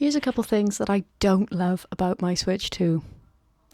Here's a couple things that I don't love about my Switch 2.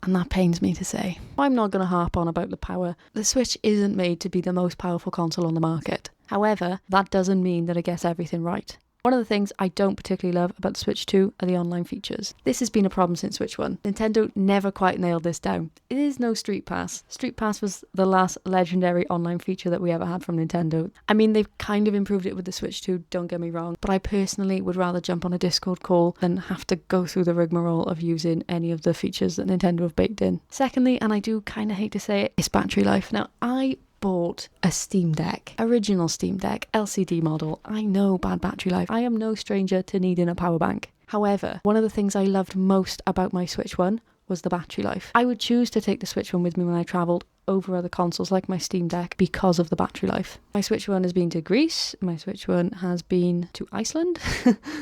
And that pains me to say. I'm not going to harp on about the power. The Switch isn't made to be the most powerful console on the market. However, that doesn't mean that it gets everything right. One of the things I don't particularly love about the Switch 2 are the online features. This has been a problem since Switch 1. Nintendo never quite nailed this down. It is no Street Pass. Street Pass was the last legendary online feature that we ever had from Nintendo. I mean, they've kind of improved it with the Switch 2, don't get me wrong, but I personally would rather jump on a Discord call than have to go through the rigmarole of using any of the features that Nintendo have baked in. Secondly, and I do kind of hate to say it, it's battery life. Now, I bought a Steam Deck, original Steam Deck, LCD model. I know bad battery life. I am no stranger to needing a power bank. However, one of the things I loved most about my Switch 1 was the battery life. I would choose to take the Switch 1 with me when I travelled over other consoles like my Steam Deck because of the battery life. My Switch 1 has been to Greece, my Switch 1 has been to Iceland,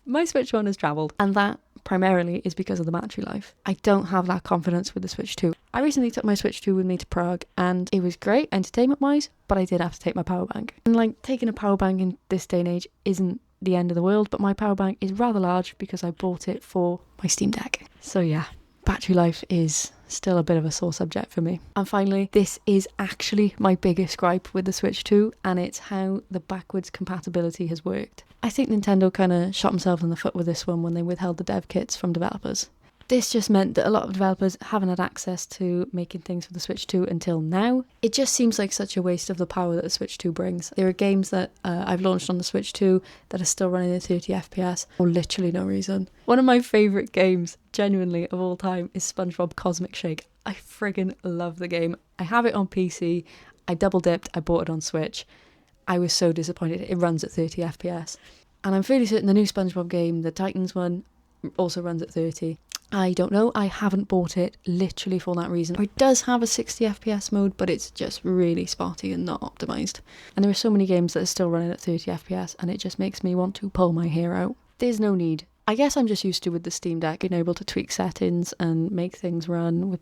my Switch 1 has travelled, and that primarily is because of the battery life. I don't have that confidence with the Switch 2. I recently took my Switch 2 with me to Prague and it was great entertainment wise, but I did have to take my power bank. And like, taking a power bank in this day and age isn't the end of the world, but my power bank is rather large because I bought it for my Steam Deck. So yeah, battery life is still a bit of a sore subject for me. And finally, this is actually my biggest gripe with the Switch 2, and it's how the backwards compatibility has worked. I think Nintendo kind of shot themselves in the foot with this one when they withheld the dev kits from developers. This just meant that a lot of developers haven't had access to making things for the Switch 2 until now. It just seems like such a waste of the power that the Switch 2 brings. There are games that I've launched on the Switch 2 that are still running at 30 FPS for literally no reason. One of my favourite games, genuinely, of all time is SpongeBob Cosmic Shake. I friggin' love the game. I have it on PC. I double dipped. I bought it on Switch. I was so disappointed. It runs at 30 FPS. And I'm fairly certain the new SpongeBob game, the Titans one, also runs at 30. I don't know, I haven't bought it literally for that reason. It does have a 60 FPS mode, but it's just really spotty and not optimised. And there are so many games that are still running at 30 FPS and it just makes me want to pull my hair out. There's no need. I guess I'm just used to with the Steam Deck being able to tweak settings and make things run with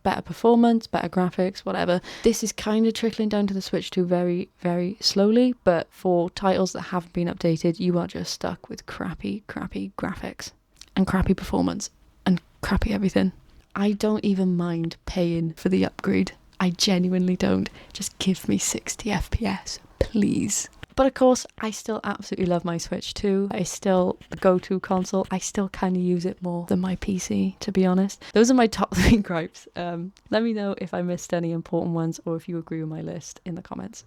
better performance, better graphics, whatever. This is kind of trickling down to the Switch 2 very, very slowly, but for titles that haven't been updated, you are just stuck with crappy graphics and crappy performance. And crappy everything. I don't even mind paying for the upgrade. I genuinely don't. Just give me 60 FPS, please. But of course, I still absolutely love my Switch 2. It's still a go-to console. I still kind of use it more than my PC, to be honest. Those are my top 3 gripes. Let me know if I missed any important ones or if you agree with my list in the comments.